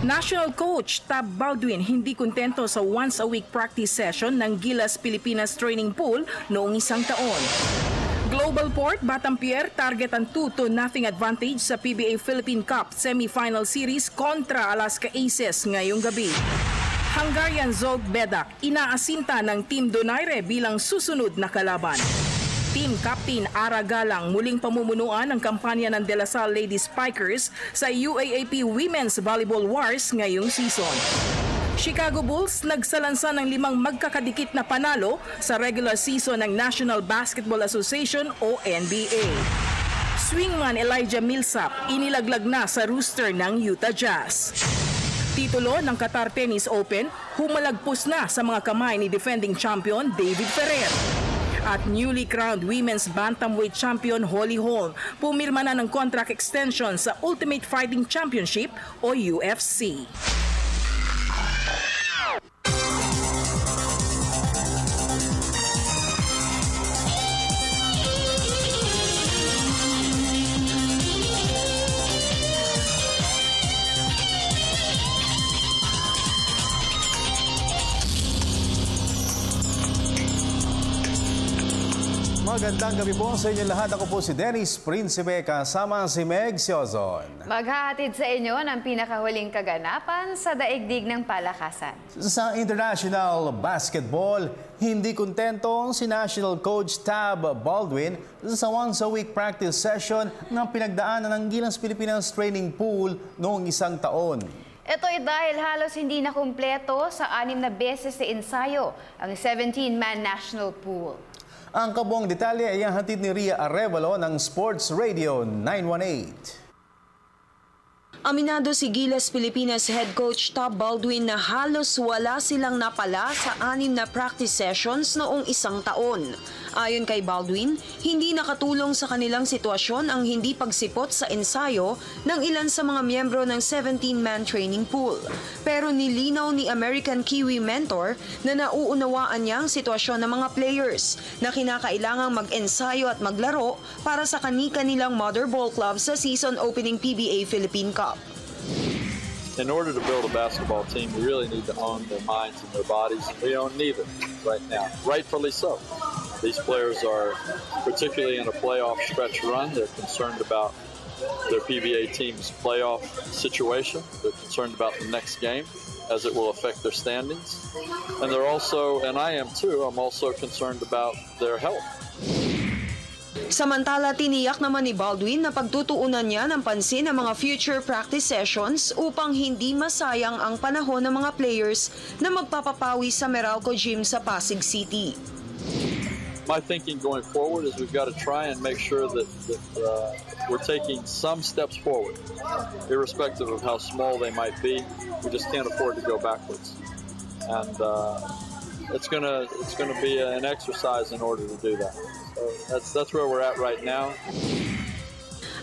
National coach Tab Baldwin hindi kontento sa once-a-week practice session ng Gilas Pilipinas Training Pool noong isang taon. Global Port, Batampier, target ang 2-0 advantage sa PBA Philippine Cup semi-final series kontra Alaska Aces ngayong gabi. Hungarian Zsolt Bedak, inaasinta ng Team Donaire bilang susunod na kalaban. Team Captain Ara Galang muling pamumunuan ang kampanya ng De La Salle Lady Spikers sa UAAP Women's Volleyball Wars ngayong season. Chicago Bulls nagsalansa ng 5 magkakadikit na panalo sa regular season ng National Basketball Association o NBA. Swingman Elijah Millsap inilaglag na sa rooster ng Utah Jazz. Titulo ng Qatar Tennis Open humalagpos na sa mga kamay ni defending champion David Ferrer. At newly crowned Women's Bantamweight Champion Holly Holm pumirma na ng contract extension sa Ultimate Fighting Championship o UFC. Magandang gabi po sa inyo lahat. Ako po si Dennis Principe kasama si Meg Siozon. Maghahatid sa inyo ng pinakahuling kaganapan sa daigdig ng palakasan. Sa international basketball, hindi kontento si National Coach Tab Baldwin sa once-a-week practice session ng pinagdaanan ng Gilas Pilipinas Training Pool noong isang taon. Ito ay dahil halos hindi na kumpleto sa 6 na beses na ensayo ang 17-man national pool. Ang kabuang detalye ay ang hatid ni Ria Arevalo ng Sports Radio 918. Aminado si Gilas Pilipinas head coach Tab Baldwin na halos wala silang napala sa 6 na practice sessions noong isang taon. Ayon kay Baldwin, hindi nakatulong sa kanilang sitwasyon ang hindi pagsipot sa ensayo ng ilan sa mga miyembro ng 17-man training pool. Pero nilinaw ni American Kiwi mentor na nauunawaan niya ang sitwasyon ng mga players na kinakailangang mag-ensayo at maglaro para sa kani-kanilang mother ball club sa season opening PBA Philippine Cup. In order to build a basketball team, we really need to own their minds and their bodies. We own neither right now, rightfully so. These players are, particularly in a playoff stretch run, they're concerned about their PBA team's playoff situation. They're concerned about the next game as it will affect their standings. And they're also, and I am too, I'm also concerned about their health. Samantala, tiniyak naman ni Baldwin na pagtutuunan niya ng pansin ang mga future practice sessions upang hindi masayang ang panahon ng mga players na magpapapawi sa Meralco Gym sa Pasig City. My thinking going forward is we've got to try and make sure that we're taking some steps forward, irrespective of how small they might be. We just can't afford to go backwards, and it's gonna be an exercise in order to do that. So that's where we're at right now.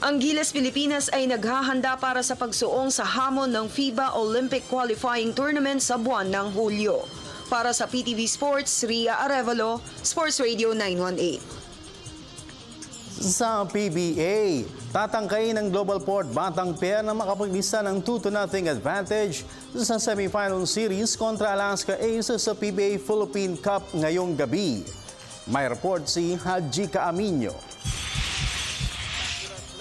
Ang Gilas Pilipinas ay naghahanda para sa pagsuong sa hamon ng FIBA Olympic Qualifying Tournament sa buwan ng Hulyo. Para sa PTV Sports, Ria Arevalo, Sports Radio 918. Sa PBA, tatangkayin ng Global Port Batampier na makapaglista ng 2-0 advantage sa semifinal series kontra Alaska Aces sa PBA Philippine Cup ngayong gabi. May report si Haji Caaminio.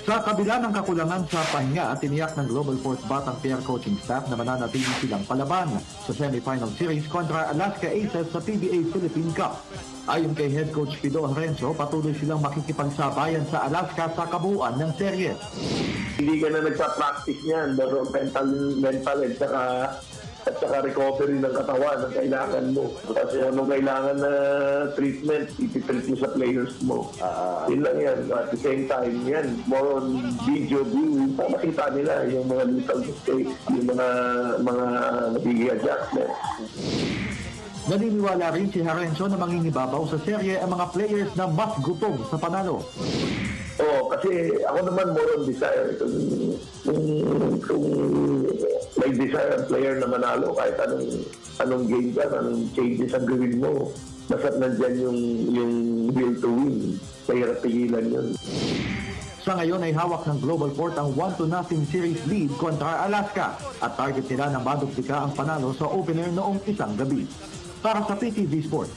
Sa kabila ng kakulangan sa pahinga, tiniyak ng Global Port Batampier coaching staff na mananatili silang palaban sa semifinal series kontra Alaska Aces sa PBA Philippine Cup. Ayon kay head coach Pido Renzo, patuloy silang makikipagsabayan sa Alaska sa kabuuan ng serye. Hindi ka na nagsa-practice niyan, pero mental at saka recovery ng katawan ang kailangan mo. Kasi anong kailangan na treatment, ititreat mo sa players mo. Yun lang yan. At the same time, yan, more on video viewing, para makita nila yung mga little mistakes, yung mga nabigay adjustments. Naniniwala rin si Harenzo na mangingibabaw sa serye ang mga players na mas gutom sa panalo. Kasi ako naman more on desire. Kung may desire ang player na manalo, kahit anong game ka, anong changes ang gawin mo, basta't nandyan yung will to win. Mahirap pigilan yun. Sa ngayon ay hawak ng Global Port ang 1-0 series lead kontra Alaska at target nila na madupika ang panalo sa opener noong isang gabi. Para sa PTV Sports,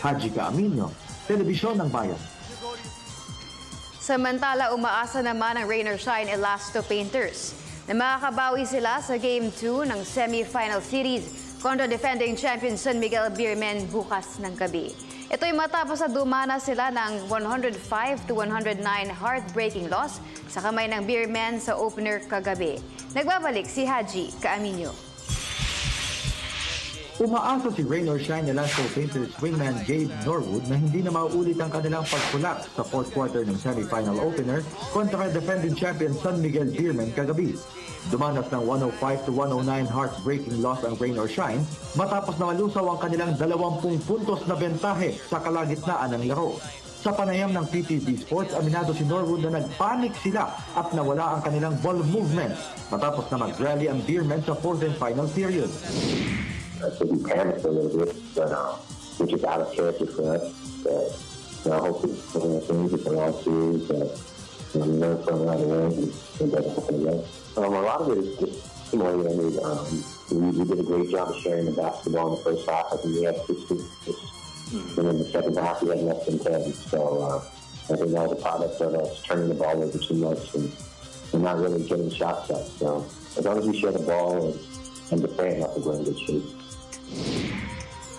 Haji Caaminio, Telebisyon ng Bayan. Samantala, umaasa naman ang rain or shine Elasto Painters na makakabawi sila sa Game 2 ng semi-final series kontra defending champion San Miguel Beermen bukas ng gabi. Ito'y matapos na dumana sila ng 105-109 heartbreaking loss sa kamay ng Beermen sa opener kagabi. Nagbabalik si Haji Caaminio. Umaasa si Rain or Shine Elasto Painters wingman Gabe Norwood na hindi na mauulit ang kanilang pagkulak sa fourth quarter ng semi-final opener kontra defending champion San Miguel Beermen kagabi. Dumanas ng 105-109 heartbreaking loss ang Rain or Shine matapos na malusaw ang kanilang 20 puntos na bentahe sa kalagitnaan ng laro. Sa panayam ng PTV Sports, aminado si Norwood na nagpanik sila at nawala ang kanilang ball movement matapos na mag-rally ang Beermen sa fourth and final period. So we panicked a little bit, but which is out of character for us. But hopefully, we're going to change it for all series. We learn from right away and doesn't happen again. A lot of it is just similar. We did a great job of sharing the basketball in the first half. I think we had 6 assists. And in the second half, we had less than 10. So I think that was a product of us turning the ball over too much and not really getting shots up. So as long as we share the ball and defend, I think we're in good shape.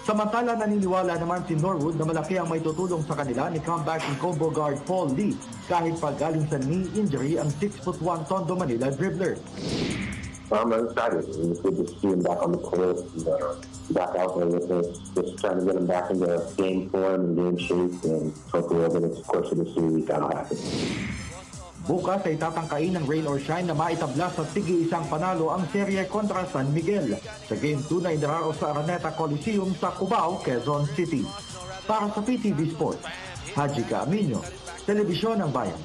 Samantala, naniniwala naman si Norwood na malaki ang may tutulong sa kanila ni comeback and combo guard Paul Lee kahit pag galing sa knee injury ang 6'1" Tondo Manila dribbler. I'm excited. It's good to see him back on the court, back out there with us, just trying to get him back into game form and game shape, and hopefully over the course of the series that'll happen. Bukas ay tatangkain ng Rain or Shine na maitabla sa tigi-isang panalo ang serye kontra San Miguel sa Game 2 na inararo sa Araneta Coliseum sa Cubao, Quezon City. Para sa PTV Sports, Haji Caaminio, Telebisyon ng Bayan.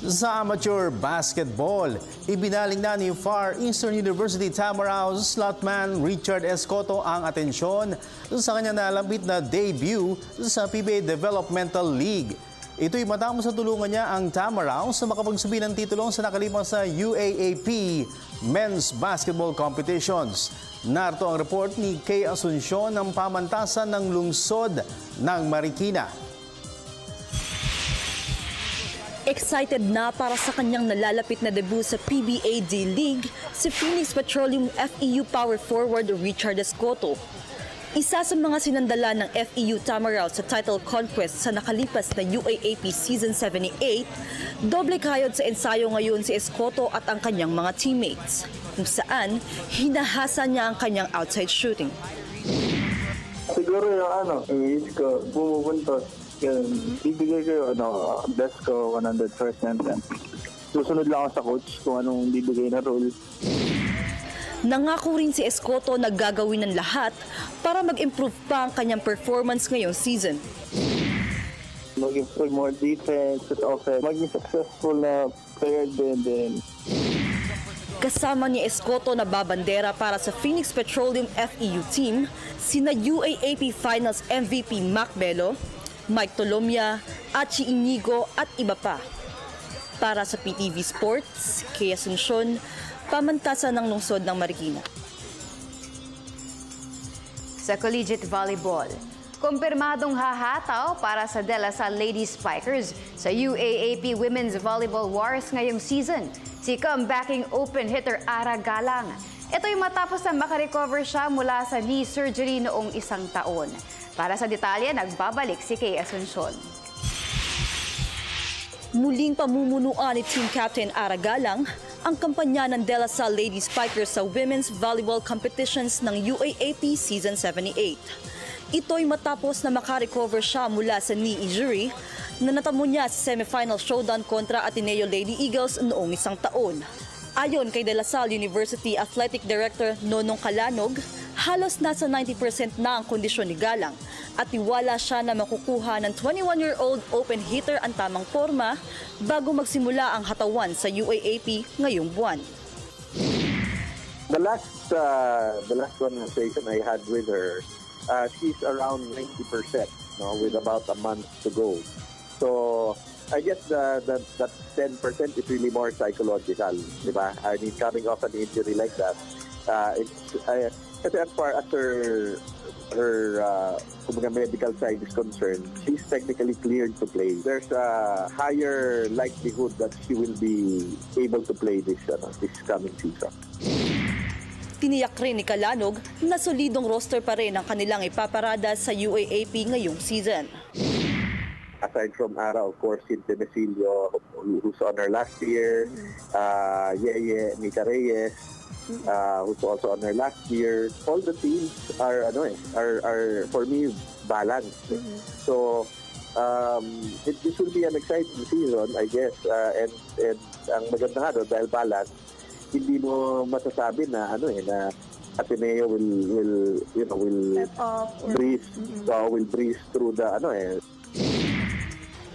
Sa amateur basketball, ibinaling na ni Far Eastern University Tamaraw slotman Richard Escoto ang atensyon sa kanyang nalambit na debut sa PBA Developmental League. Ito'y matapos sa tulungan niya ang Tamaraw sa makapagsabi ng titulong sa nakalipas sa UAAP Men's Basketball Competitions. Narito ang report ni Kay Asuncion ng pamantasan ng lungsod ng Marikina. Excited na para sa kanyang nalalapit na debut sa PBA D-League si Phoenix Petroleum FEU power forward Richard Escoto. Isa sa mga sinandala ng FEU Tamaraw sa title conquest sa nakalipas na UAAP Season 78, doble kayod sa ensayo ngayon si Escoto at ang kanyang mga teammates, kung saan hinahasa niya ang kanyang outside shooting. Siguro yung iisip ko, bumupuntos. Bibigay ko best ko 100%. Susunod lang ako sa coach kung anong bibigay na role. Nangako rin si Escoto na gagawin ng lahat para mag-improve pa ang kanyang performance ngayong season. Mag-improve more defense at offense. Maging successful na player din. Kasama ni Escoto na babandera para sa Phoenix Petroleum FEU team, sina UAAP Finals MVP Mac Bello, Mike Tolomia, Achi Inigo at iba pa. Para sa PTV Sports, Kay Asuncion, pamantasan ng lungsod ng Marikina. Sa collegiate volleyball, kumpirmadong hahataw para sa De La Salle Lady Spikers sa UAAP Women's Volleyball Wars ngayong season, si comebacking open hitter Ara Galang. Ito'y matapos na makarecover siya mula sa knee surgery noong 1 taon. Para sa detalye, nagbabalik si Kay Asuncion. Muling pamumunuan ni Team Captain Ara Galang ang kampanya ng De La Salle Lady Spikers sa women's volleyball competitions ng UAAP Season 78. Ito'y matapos na makarecover siya mula sa knee injury na natamo niya sa semifinal showdown kontra Ateneo Lady Eagles noong 1 taon. Ayon kay De La Salle University Athletic Director Nonong Calanog, halos nasa 90% na ang kondisyon ni Galang at tiwala siya na makukuha ng 21-year-old open hitter ang tamang forma bago magsimula ang hatawan sa UAAP ngayong buwan. The last conversation I had with her, she's around 90%, with about a month to go. So I guess that 10% is really more psychological, di ba? I mean, coming off an injury like that, kasi as far as her medical side is concerned, she's technically cleared to play. There's a higher likelihood that she will be able to play this coming season. Tiniyak rin ni Calanog na solidong roster pa rin ang kanilang ipaparada sa UAAP ngayong season. Aside from Ara, of course, Cynthia Mesilio, who's on her last year, Yeye Nika Reyes, who's also on her last year. All the teams are for me balanced. So this will be an exciting season, I guess. And ang maganda nga dahil balance, hindi mo masasabi na na Ateneo will breeze through the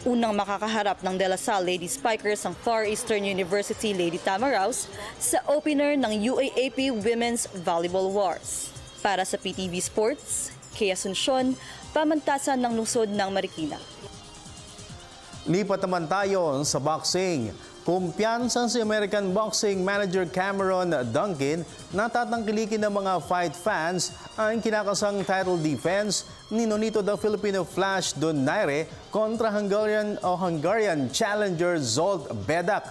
Unang makakaharap ng De La Salle Lady Spikers ang Far Eastern University Lady Tamaraws sa opener ng UAAP Women's Volleyball Wars. Para sa PTV Sports, Kay Asuncion, pamantasan ng lungsod ng Marikina. Lipat naman tayo sa boxing. Kumpiyansa si American Boxing Manager Cameron Duncan na tatangkilikin ng mga fight fans ang kinakasang title defense ni Nonito the Filipino Flash Donaire kontra Hungarian challenger Zsolt Bedak.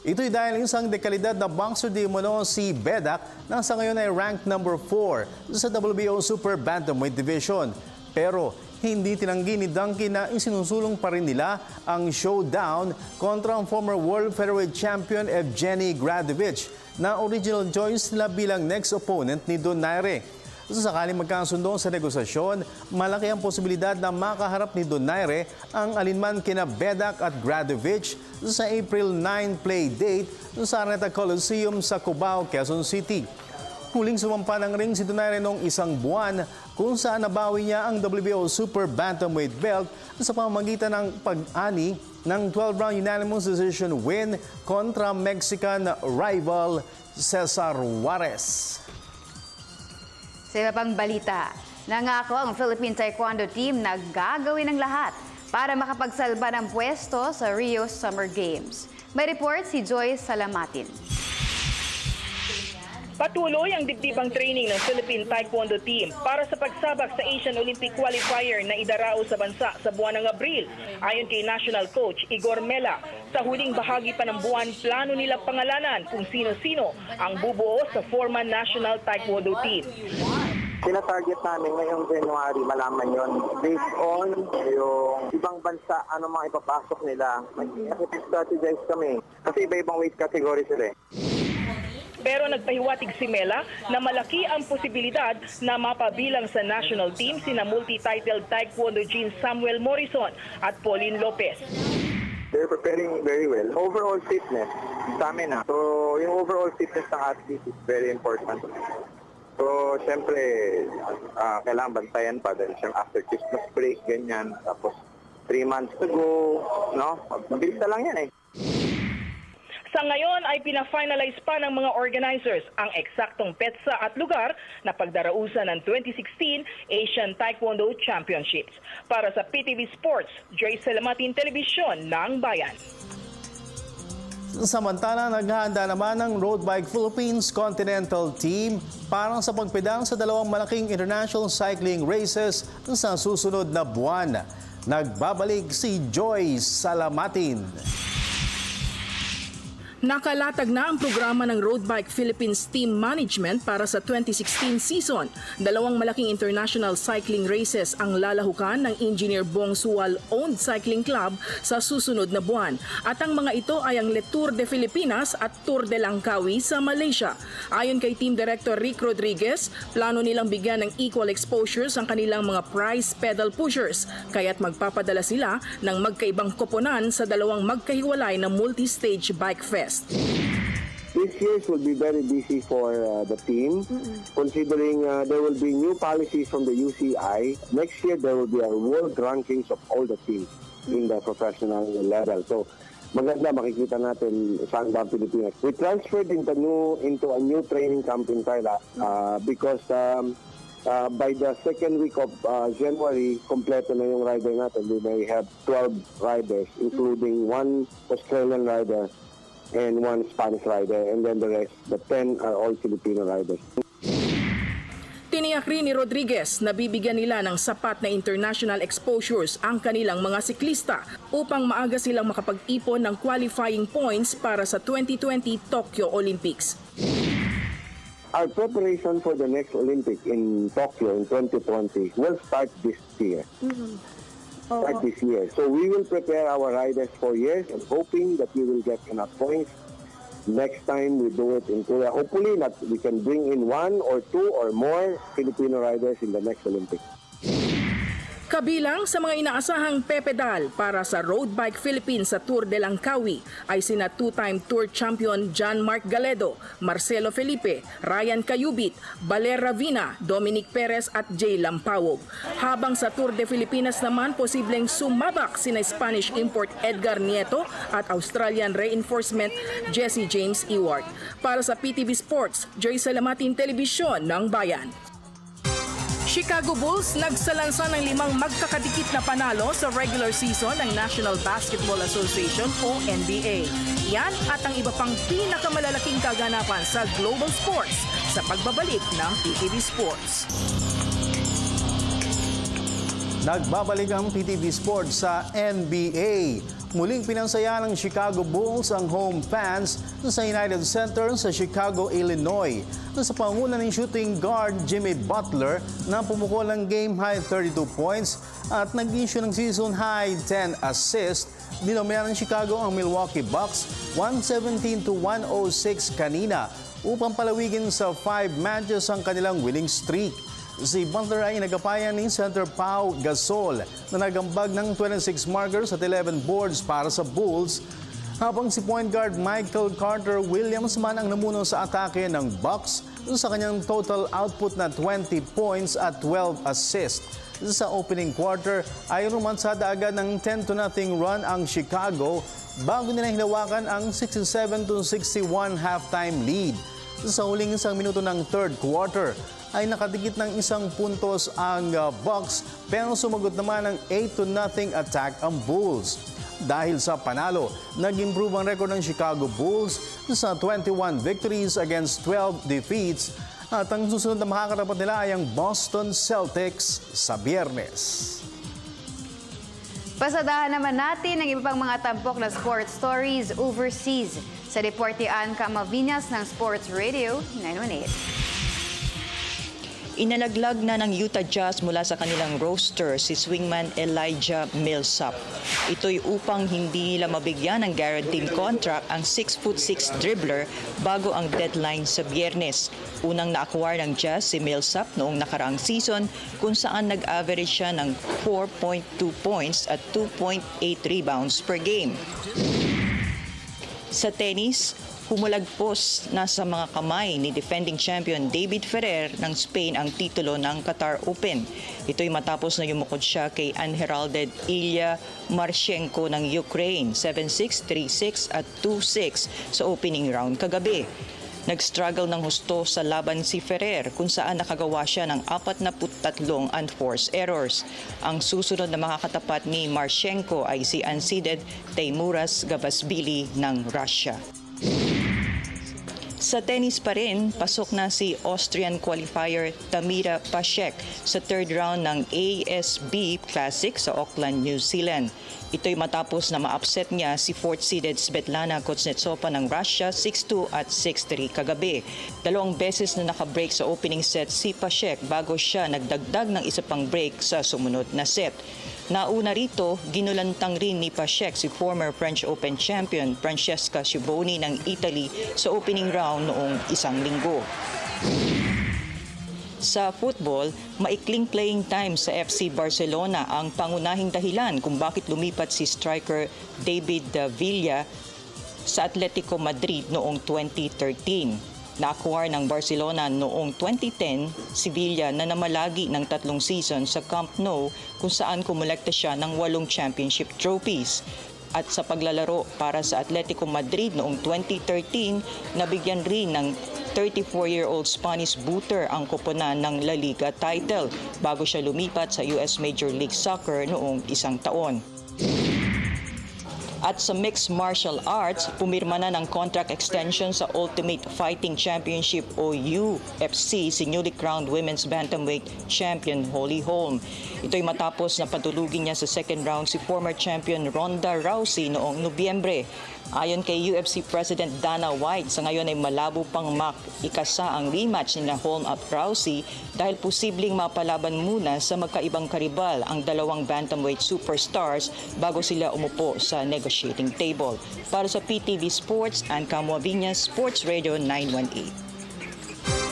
Ito'y dahil isang dekalidad na boxer di umano si Bedak na sa ngayon ay ranked number 4 sa WBO Super Bantamweight Division. Pero hindi tinanggi ni Duncan na isinusulong pa rin nila ang showdown kontra ang former World Featherweight Champion Evgeny Gradovich na original choice nila bilang next opponent ni Donaire. Sa sakaling magkasundo sa negosasyon, malaki ang posibilidad na makaharap ni Donaire ang alinman kina Bedak at Gradovich sa April 9 play date sa Araneta Coliseum sa Cubao, Quezon City. Huling sumampa ng ring si Donaire noong isang buwan kung saan nabawi niya ang WBO Super Bantamweight belt sa pamamagitan ng pag-ani ng 12-round unanimous decision win kontra Mexican rival Cesar Juarez. Sa iba pang balita, nangako ang Philippine Taekwondo team na gagawin ang lahat para makapagsalba ng pwesto sa Rio Summer Games. May report si Joyce Salamatin. Patuloy ang dibdibang training ng Philippine Taekwondo team para sa pagsabak sa Asian Olympic Qualifier na idarao sa bansa sa buwan ng Abril. Ayon kay National Coach Igor Mela, sa huling bahagi pa ng buwan, plano nilang pangalanan kung sino-sino ang bubuo sa four-man National Taekwondo team. Tina-target namin ngayong January, malaman yon based on yung ibang bansa, ano mga ipapasok nila. Mag-strategize kami kasi iba-ibang weight category sila eh. Pero nagpahiwatig si Mela na malaki ang posibilidad na mapabilang sa national team sina multi-titled Taekwondo Jean Samuel Morrison at Pauline Lopez. They're preparing very well. Overall fitness, stamina. So yung overall fitness ng athlete is very important. So siyempre, kailangan bantayan pa dahil after Christmas break, ganyan. Tapos 3 months to go, no? Mabilis na lang yan eh. Sa ngayon ay pina-finalize pa ng mga organizers ang eksaktong petsa at lugar na pagdarausan ng 2016 Asian Taekwondo Championships. Para sa PTV Sports, Joyce Salamatin, Telebisyon ng Bayan. Samantala, naghahanda naman ang Road Bike Philippines Continental Team para sa pagpedal sa dalawang malaking international cycling races sa susunod na buwan. Nagbabalik si Joyce Salamatin. Nakalatag na ang programa ng Road Bike Philippines Team Management para sa 2016 season. Dalawang malaking international cycling races ang lalahukan ng Engineer Bong Sual-owned cycling club sa susunod na buwan. At ang mga ito ay ang Le Tour de Filipinas at Tour de Langkawi sa Malaysia. Ayon kay Team Director Rick Rodriguez, plano nilang bigyan ng equal exposures ang kanilang mga prize pedal pushers. Kaya't magpapadala sila ng magkaibang koponan sa dalawang magkahiwalay na multi-stage bike fest. This year will be very busy for the team, considering there will be new policies from the UCI. Next year, there will be a world rankings of all the teams in the professional level. So, maganda makikita natin saan ba ang Pilipinas. We transferred into a new training camp in Thailand because By the second week of January, kompleto na yung rider natin. We may have 12 riders, including one Australian rider and one Spanish rider, and then the rest, the 10 are all Filipino riders. Tiniyak rin ni Rodriguez na bibigyan nila ng sapat na international exposures ang kanilang mga siklista upang maaga silang makapag-ipon ng qualifying points para sa 2020 Tokyo Olympics. Our preparation for the next Olympic in Tokyo in 2020 will start this year. So we will prepare our riders for years and hoping that we will get enough points. Next time we do it in Korea, hopefully that we can bring in 1 or 2 or more Filipino riders in the next Olympics. Kabilang sa mga inaasahang pepedal para sa Road Bike Philippines sa Tour de Langkawi ay sina two-time Tour champion John Mark Galedo, Marcelo Felipe, Ryan Cayubit, Baler Ravina, Dominic Perez at Jay Lampawog. Habang sa Tour de Filipinas naman, posibleng sumabak sina Spanish import Edgar Nieto at Australian reinforcement Jesse James Ewart. Para sa PTV Sports, Joy Salamatin, Telebisyon ng Bayan. Chicago Bulls nagsalansa ng 5 magkakadikit na panalo sa regular season ng National Basketball Association o NBA. Yan at ang iba pang pinakamalalaking kaganapan sa global sports sa pagbabalik ng PTV Sports. Nagbabalik ang PTV Sports sa NBA. Muling pinansaya ng Chicago Bulls ang home fans sa United Center sa Chicago, Illinois. Sa panguna ng shooting guard Jimmy Butler na pumukol ng game-high 32 points at nag-issue ng season-high 10 assists, dinomina ng Chicago ang Milwaukee Bucks 117-106 kanina upang palawigin sa 5 matches ang kanilang winning streak. Si Butler ay nagapayan ni Center Pau Gasol na nagambag ng 26 markers at 11 boards para sa Bulls, habang si point guard Michael Carter Williams man ang namuno sa atake ng Bucks sa kanyang total output na 20 points at 12 assists. Sa opening quarter ay rumansada agad ng 10-0 run ang Chicago bago nila hinawakan ang 67-61 halftime lead. Sa huling isang minuto ng third quarter ay nakadikit ng 1 puntos ang Bucks pero sumagot naman ng 8-0 attack ang Bulls. Dahil sa panalo, nag-improve ang record ng Chicago Bulls sa 21 victories against 12 defeats at ang susunod na makakarapat nila ay ang Boston Celtics sa Biyernes. Pasadahan naman natin ang iba pang mga tampok na sports stories overseas sa Deporte Ann Camavinas ng Sports Radio 918. Inalaglag na ng Utah Jazz mula sa kanilang roster si swingman Elijah Millsap. Ito'y upang hindi nila mabigyan ng guaranteed contract ang 6'6" dribbler bago ang deadline sa Biyernes. Unang na-acquire ng Jazz si Millsap noong nakaraang season kung saan nag-average siya ng 4.2 points at 2.8 rebounds per game. Sa tennis, humulagpos na sa mga kamay ni defending champion David Ferrer ng Spain ang titulo ng Qatar Open. Ito'y matapos na yumukod siya kay unheralded Ilya Marchenko ng Ukraine 7-6, 3-6 at 2-6 sa opening round kagabi. Nag-struggle ng husto sa laban si Ferrer kung saan nakagawa siya ng 43 unforced errors. Ang susunod na makakatapat ni Marchenko ay si unseeded Teimuras Gabashvili ng Russia. Sa tennis pa rin, pasok na si Austrian qualifier Tamira Paszek sa third round ng ASB Classic sa Auckland, New Zealand. Ito'y matapos na ma-upset niya si fourth-seeded Svetlana Kuznetsova ng Russia 6-2 at 6-3 kagabi. 2 beses na naka-break sa opening set si Paszek bago siya nagdagdag ng isa pang break sa sumunod na set. Nauna rito, ginulantang rin ni Paszek si former French Open champion Francesca Schiavone ng Italy sa opening round noong isang linggo. Sa football, maikling playing time sa FC Barcelona ang pangunahing dahilan kung bakit lumipat si striker David Villa sa Atletico Madrid noong 2013. Na-acquire ng Barcelona noong 2010 si Villa na namalagi ng 3 season sa Camp Nou kung saan kumolekta siya ng 8 championship trophies. At sa paglalaro para sa Atletico Madrid noong 2013, nabigyan rin ng 34-year-old Spanish booter ang koponan ng La Liga title bago siya lumipat sa US Major League Soccer noong isang taon. At sa Mixed Martial Arts, pumirma na ng contract extension sa Ultimate Fighting Championship o UFC si newly crowned Women's Bantamweight Champion Holly Holm. Ito'y matapos na patulugin niya sa second round si former champion Ronda Rousey noong Nobyembre. Ayon kay UFC President Dana White, sa ngayon ay malabo pang ikasa ang rematch ni Holm at Rousey dahil posibleng mapalaban muna sa magkaibang karibal ang dalawang bantamweight superstars bago sila umupo sa negotiating table. Para sa PTV Sports, Ann Camuaviñas, Sports Radio 918.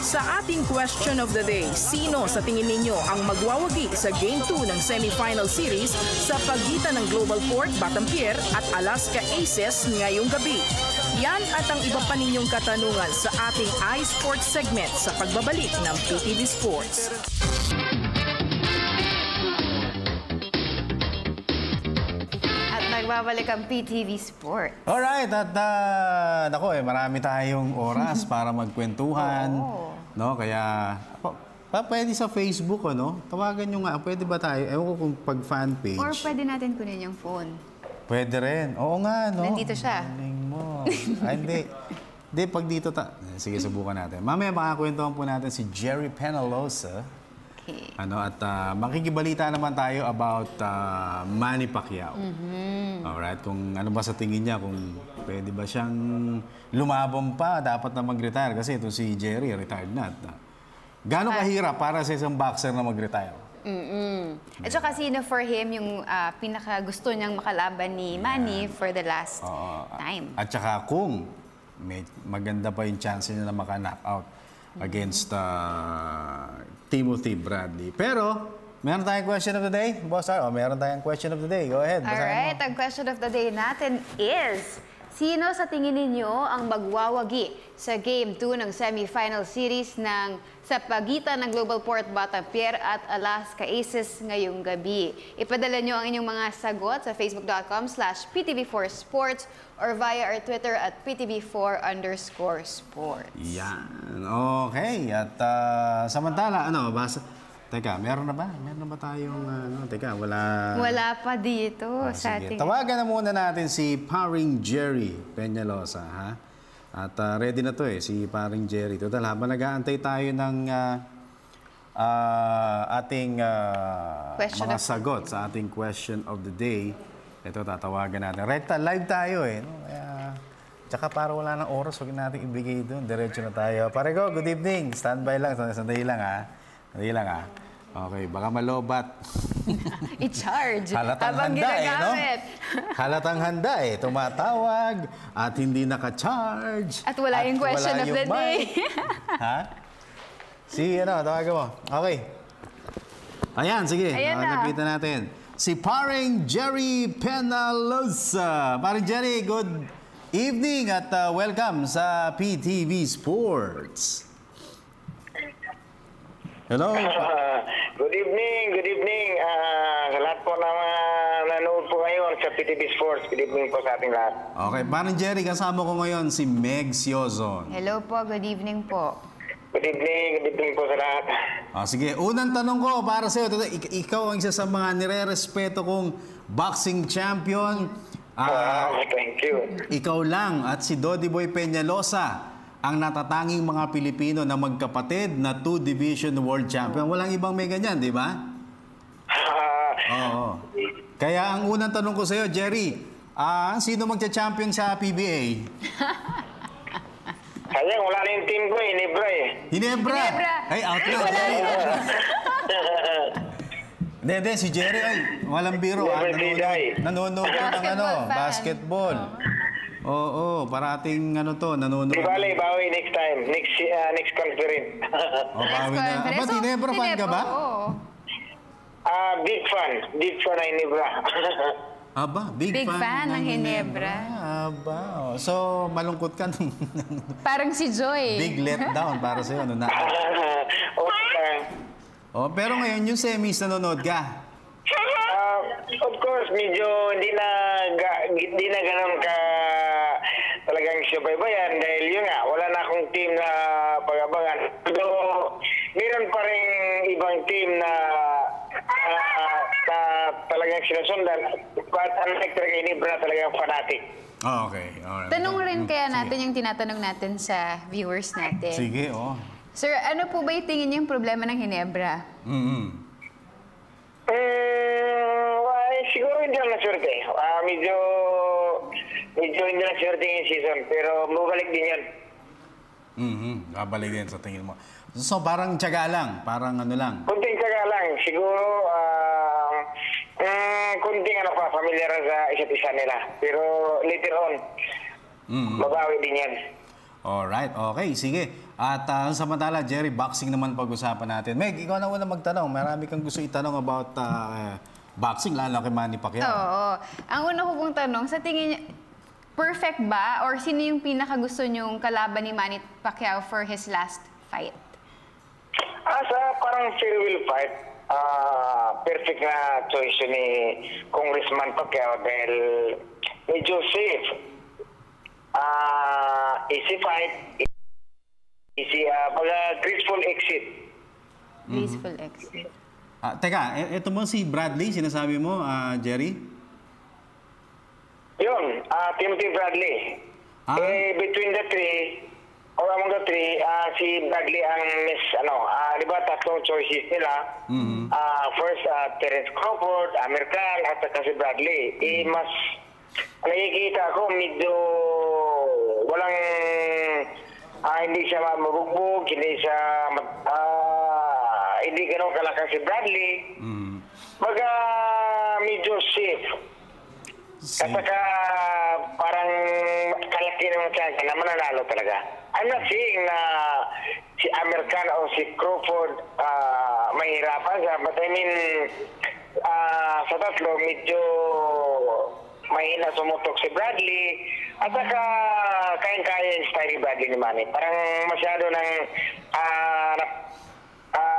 Sa ating question of the day, sino sa tingin ninyo ang magwawagi sa Game 2 ng semifinal series sa pagitan ng Global Port Batampier at Alaska Aces ngayong gabi? Yan at ang iba pa ninyong katanungan sa ating iSports segment sa pagbabalik ng PTV Sports. Nagbabalik ang PTV Sport. Alright, at marami tayong oras para magkwentuhan. No, kaya pwede sa Facebook, tawagan nyo nga. Pwede ba tayo? Ewan ko kung pag fan page. Or pwede natin kunin yung phone. Pwede rin. Oo nga, no? Nandito siya. Mo. Ay, hindi. Hindi, pag dito sige, subukan natin. Mamaya makakwentuhan po natin si Jerry Penalosa. Okay. At makikibalita naman tayo about Manny Pacquiao. Alright, kung ano ba sa tingin niya, kung pwede ba siyang lumabang pa, dapat na mag-retire. Kasi ito si Jerry, retired na. Gano'ng kahirap para sa isang boxer na mag-retire? At saka sino for him yung pinaka gusto niyang makalaban ni Manny for the last time. At saka kung maganda pa yung chance niya na maka-knockout against Timothy Bradley. Pero, meron tayong question of the day? Boss R, meron tayong question of the day. Go ahead. Alright, ang question of the day natin is, sino sa tingin ninyo ang magwawagi sa Game 2 ng semifinal series sa pagitan ng Global Port Batampier at Alaska Aces ngayong gabi? Ipadala nyo ang inyong mga sagot sa facebook.com/PTV4Sports or via our Twitter at PTV4_sports. Yan. Okay. At samantala, teka, meron na ba? Meron na ba tayong, teka, wala... Wala pa dito sa ating... Tawagan na muna natin si Paring Jerry Peñalosa, ha? At ready na to si Paring Jerry. Total, habang nag-aantay tayo ng ating mga sagot sa ating question of the day, ito, tatawagan natin. Live tayo Kaya, tsaka para wala ng oras, huwag natin ibigay doon. Diretso na tayo. Pare ko, good evening. Standby lang. Sandali lang, ha? Sandali lang, ha? Okay, baka malobat. I-charge. Halatang handa, no? Halatang handa, tumatawag at hindi naka-charge. At wala yung question of the day. Ha? tawagan mo. Okay. Ayan, sige. Nakita natin. Si Paring Jerry Penalosa. Paring Jerry, good evening at welcome sa PTV Sports. Hello. Good evening. Sa lahat po ng nanood po ngayon sa PTV Sports, good evening po sa ating lahat. Okay, Paring Jerry, kasama ko ngayon si Meg Siozon. Hello po, good evening po. Good evening po sa lahat. Sige, unang tanong ko para sa iyo. Ikaw ang isa sa mga nire-respeto kong boxing champion. Thank you. Ikaw lang at si Dodi Boy Peñalosa ang natatanging mga Pilipino na magkapatid na 2-division world champion. Walang ibang may ganyan, di ba? Oo. Kaya ang unang tanong ko sa iyo, Jerry, sino magcha-champion sa PBA? Sayang, wala na yung team ko, Hinebra! Ay, out na. Hindi, si Jerry, walang biro. Nanonood ko ng basketball. Oo, parating nanonood. Di bale, bawi next time. Next conference. Bawi na. Ba't Hinebra fan ka ba? Big fan ng Hinebra. Aba, big fan ng Hinebra. Aba, so malungkot ka nung... Parang si Joy. Big letdown para sa'yo. Pero ngayon yung semis nanonood ka? Of course, medyo hindi na ganun ka talagang subaybayan dahil yun nga, wala na akong team na pag-abangan. Pero meron pa rin ibang team na talagang sinusundan. But unlike talaga Ginebra, talagang fanatic. Okay. Alright. Tanong rin kaya natin yung tinatanong natin sa viewers natin. Sige, Sir, ano po ba yung tingin niyo yung problema ng Ginebra? Siguro hindi lang naswerte. Medyo hindi lang swerte yung season. Pero mabalik din yan. Babalik din sa tingin mo. So parang tiyaga lang, parang ano lang. Kunting tiyaga lang. Siguro, kunting familiar sa isa't isa nila. Pero later on, mabawi din yan. Alright, okay, sige. At samantala, Jerry, boxing naman pag-usapan natin. Meg, ikaw na una magtanong. Marami kang gusto itanong about boxing, lalo kay Manny Pacquiao. Oo. Ang una ko pong tanong, sa tingin niyo, perfect ba? Or sino yung pinakagusto niyong kalaban ni Manny Pacquiao for his last fight? Sa parang farewell fight, perfect na choice ni Congressman Pacquiao dahil medyo safe. Easy fight, easy, graceful exit. Graceful exit. Teka, ito mo si Bradley, sinasabi mo, Jerry? Yun, Timothy Bradley. Between the three, or among the three, si Bradley ang di ba tatlong choices nila? First, Terence Crawford, Amir Khan, at saka si Bradley. Mas nakikita ko medyo walang hindi siya mabugbog, hindi ganun kalakas si Bradley. Baga medyo safe. At saka parang kalaki naman siya na mananalo talaga. I'm not saying na si Amir Khan o si Crawford mahirapan siya, but I mean sa tatlo medyo mahina sumutok si Bradley at saka kayang-kaya yung style ni Bradley ni Manny. Parang masyado ng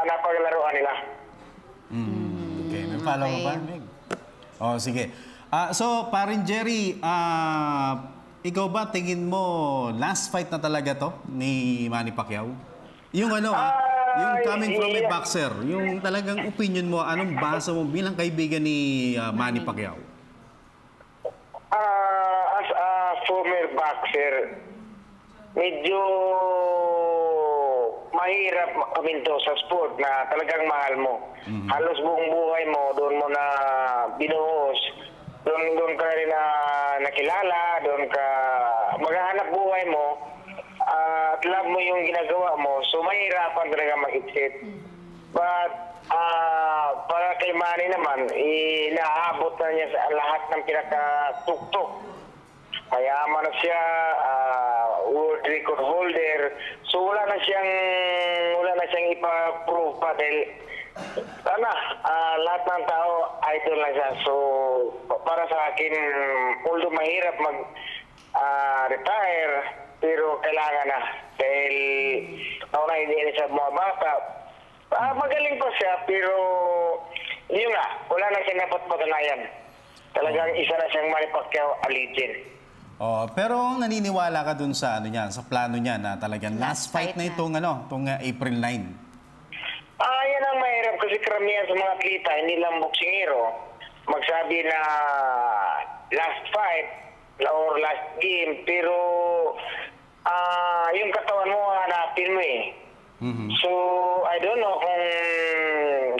napaglaruan nila. Okay, may follow up ba? Sige. So, parin Jerry, ikaw ba tingin mo last fight na talaga to ni Manny Pacquiao? Yung yung coming from a boxer, yung talagang opinion mo, anong basa mo bilang kaibigan ni Manny Pacquiao? As a former boxer, medyo mahirap kaminto sa sport na talagang mahal mo. Halos buong buhay mo, doon mo na binuhos. Doon ka rin na nakilala, doon ka maghahanap buhay mo, at love mo yung ginagawa mo. So mahirapan talaga mag-exit. But para kay Manny naman, inaabot na niya sa lahat ng pinakatuktok. Mayaman na siya, world record holder. So wala na siyang ipa-prove pa dahil lahat ng tao idol na siya. So para sa akin, although mahirap retire, pero kailangan na dahil nauna hindi siya mga bata. Magaling pa siya, pero yun nga, wala na siya dapat patunayan. Talagang isa na siyang Manny Pacquiao, a legend. Pero naniniwala ka dun sa sa plano niya na talagang last fight na itong April 9. Yan ang mahirap kasi karamihan sa mga atleta, hindi lang boksingero, magsabi na last fight or last game, pero yung katawan mo hanapin mo eh. So, I don't know kung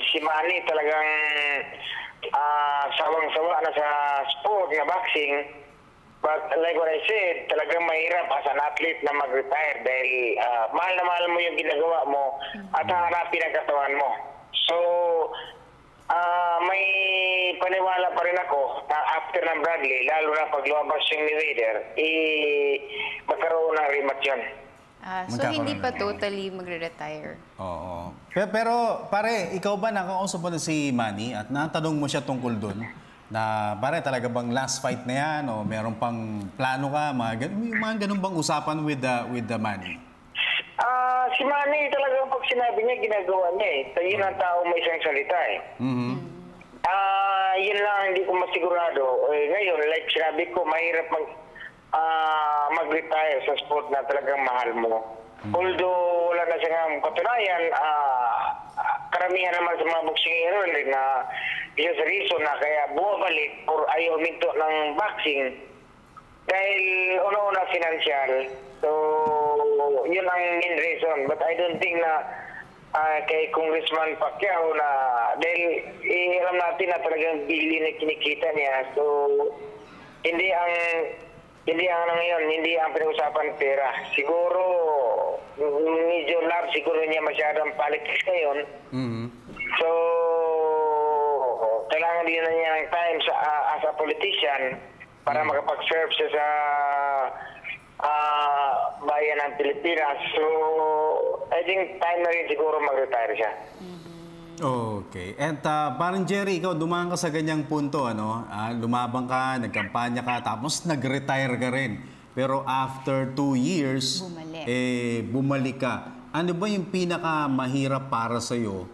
si Manny talagang sawang-sawa na sa sport na boxing. But like what I said, talagang mahirap as an athlete na mag-retire dahil mahal na mahal mo yung ginagawa mo at hahanapin ang katawan mo. So, may paniwala pa rin ako na after ng Bradley, lalo na pag lumabas yung Mayweather, magkaroon ng rematch yun. So hindi pa totally magre-retire. Oo. Pero pare, ikaw ba nakakausap mo na si Manny at natanong mo siya tungkol dun? Na pare, talaga bang last fight na yan o meron pang plano ka? Mga ganun bang usapan with the Manny? Si Manny talaga pag sinabi niya, ginagawa niya eh. Yun ang tao may isang salita eh. Yun lang hindi ko masigurado. Ngayon, like sinabi ko, mahirap mag-retire sa sport na talagang mahal mo. Although wala na siyang katunayan, karamihan naman sa mga boxingero na isa sa reason na kaya bumabalik or ayaw minto ng boxing dahil una-una financial. So, yun ang main reason. But I don't think na kay Congressman Pacquiao na dahil alam natin na talagang billion na kinikita niya. So, hindi ang ngayon, hindi ang pinag-usapan pera. Siguro, medyo love, siguro niya masyadong politics ngayon. So, kailangan din na niya ng time as a politician para makapag-serve siya sa bayan ng Pilipinas. So, I think time na rin siguro mag-retire siya. Okay. And parang Jerry, ikaw dumaan ka sa ganyang punto, ano? Lumabang ka, nagkampanya ka, tapos nag-retire ka rin. Pero after 2 years, bumalik ka. Ano ba yung pinakamahirap para sa'yo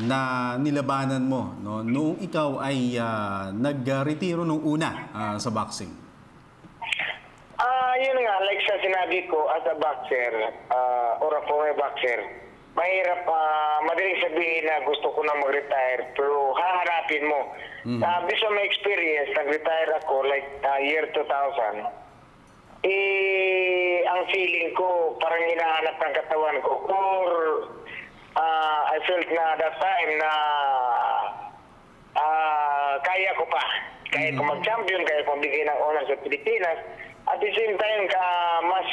na nilabanan mo, no? Noong ikaw ay nag-retiro nung una sa boxing? Yun nga, like sa sinabi ko, as a boxer or a former boxer, mahirap, madaling sabihin na gusto ko na mag-retire, pero haharapin mo. Based on my experience, nag-retire ako like year 2000. Ang feeling ko, parang hinahanap ng katawan ko. Or I felt na that time na kaya ko pa. Kaya ko mag-champion, kaya ko magbigay ng honor sa Pilipinas. At the same time, mas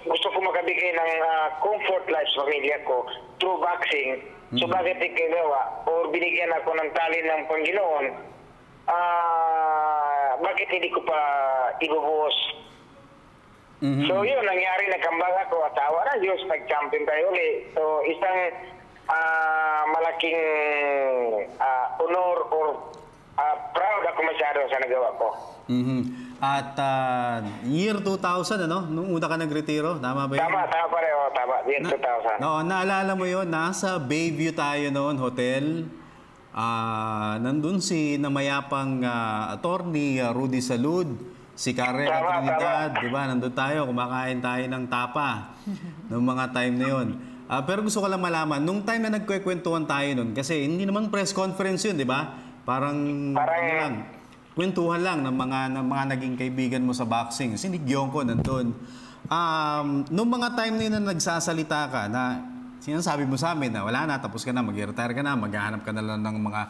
gusto ko makabigay ng comfort life sa pamilya ko through boxing. So bakit ikinawa? O binigyan ako ng talent ng Panginoon, bakit hindi ko pa ibubuhos? So yun, nangyari, nagkambag ako, asawa ng Diyos, nag-champion tayo ulit. So isang malaking honor or proud ako masyado sa nagawa ko. At year 2000, ano? Nung una ka nagretiro, tama ba yun? Tama pareho, tama. Year 2000. No, naalala mo yun, nasa Bayview tayo noon, hotel. Nandun si namayapang attorney Rudy Salud, si Karen Trinidad, di ba? Nandun tayo, kumakain tayo ng tapa noong mga time na yun. Pero gusto ko lang malaman, nung time na nagkwekwentuhan tayo noon, kasi hindi naman press conference yun, di ba? Parang ano lang, kwentuhan lang ng mga naging kaibigan mo sa boxing. Kasi ni Gyongko nandun. Nung mga time na yun na nagsasalita ka, na sinasabi mo sa amin na wala na, tapos ka na, mag-retire ka na, maghahanap ka na lang ng mga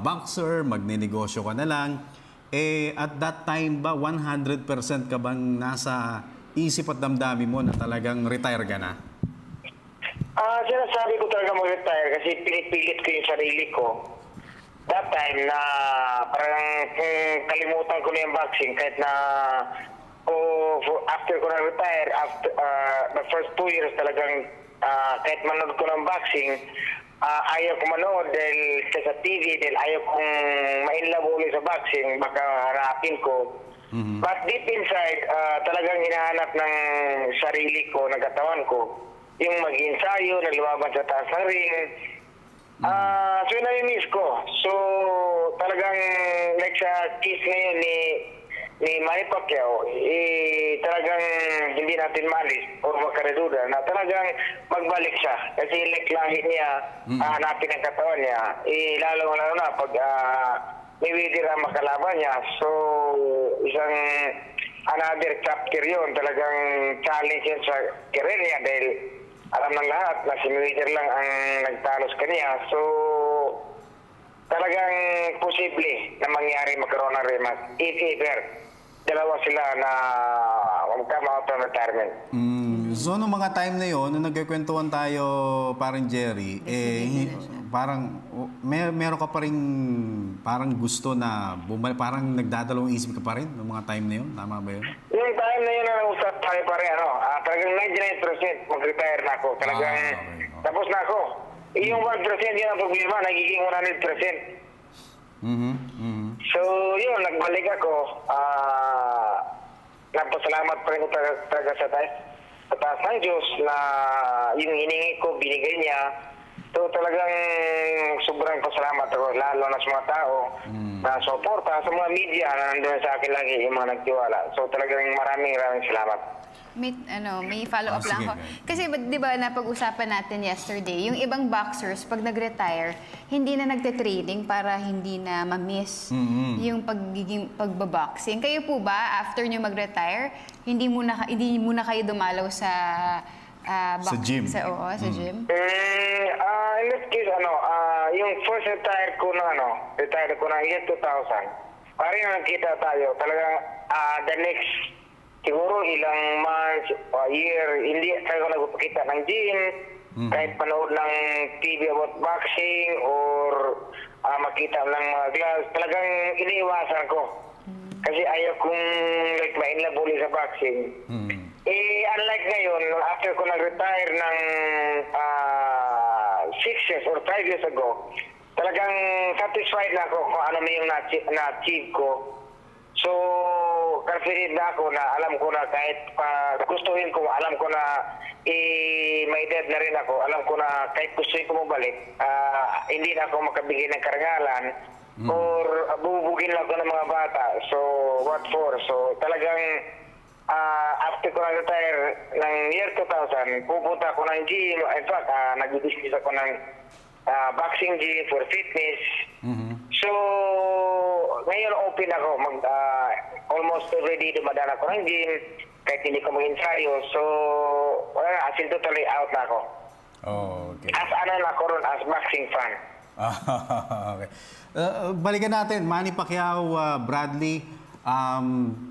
boxer, magninegosyo ka na lang. At that time ba, 100% ka bang nasa isip at damdamin mo na talagang retire ka na? Sinasabi ko talaga mag-retire kasi pinipilit ko yung sarili ko. That time na parang kalimutan ko na yung boxing kahit na after ko na-retire, after the first 2 years talagang kahit manood ko ng boxing, ayaw ko manood dahil sa TV, dahil ayaw kong ma-inlove ulit sa boxing, baka harapin ko. But deep inside, talagang hinahanap ng sarili ko, ng katawan ko, yung mag-ensayo, naglumaban sa taas ng ring. So yun na-miss ko. So talagang like sa case ngayon ni Manny Pacquiao, talagang hindi natin malis o makareduda na talagang magbalik siya. Kasi like lahi niya, hanapin ang katawan niya. Lalo na pag may widir ang makalaban niya. So isang another chapter yun. Talagang challenge yun sa career niya dahil alam ng lahat na si Mayweather lang ang nagtalos kaniya. So, talagang posible na mangyari magkaroon ng rematch. If ever, dalawa sila na magkama out of retirement. So, noong mga time na yun, nung nagkikwentuhan tayo, parang Jerry, parang meron ka pa rin parang gusto na parang nagdadalawang isip ka pa rin noong mga time na yun? Tama ba yun? Yung time na yun na nag-usap tayo pa rin, talagang 99% mag-retire na ako. Talagang tapos na ako. Yung 1% yun ang problema, nagiging 100%. So yun, nagbalik ako. Nagpasalamat pa rin ko talaga sa taas ng Diyos na yung hiningi ko, binigay niya. So talagang sobrang pasalamat ako, lalo na sa mga tao na suporta sa mga media na nandun sa akin lagi, yung mga nagtiwala. So talagang maraming salamat. May follow-up lang ako. Kasi di ba napag-usapan natin yesterday, yung ibang boxers, pag nag-retire, hindi na nagte-training para hindi na ma-miss yung pagbaboxing. Kayo po ba, after nyo mag-retire, hindi muna kayo dumalaw sa gym? Sa gym? In this case, yung first retire ko na year 2000, parang nakita tayo, talagang the next siguro ilang months o year, hindi talaga nagpapakita ng gym, kahit panood ng TV about boxing or makita ng mga gloves, talagang iniiwasan ko. Kasi ayaw kong ma-inlove ulit sa boxing. Unlike ngayon, after ko nag-retire ng 6 years or 5 years ago, talagang satisfied na ako kung ano yung na-achieve ko. So, confident na ako na alam ko na kahit gustuhin ko, alam ko na may edad na rin ako, alam ko na kahit gustuhin ko mabalik, hindi na ako makabigay ng karangalan or bubugin lang ako ng mga bata. So, what for? So, talagang after ko na-retire ng year 2000, pupunta ako ng gym. In fact, nag-discuss ako ng boxing gym for fitness. So, ngayon open ako. Almost every day dumadaan ako ng gym, kahit hindi ko mag-ensayo. So, as in totally out na ako. Okay. As ako ron, as boxing fan. Okay. Balikan natin, Manny Pacquiao, Bradley.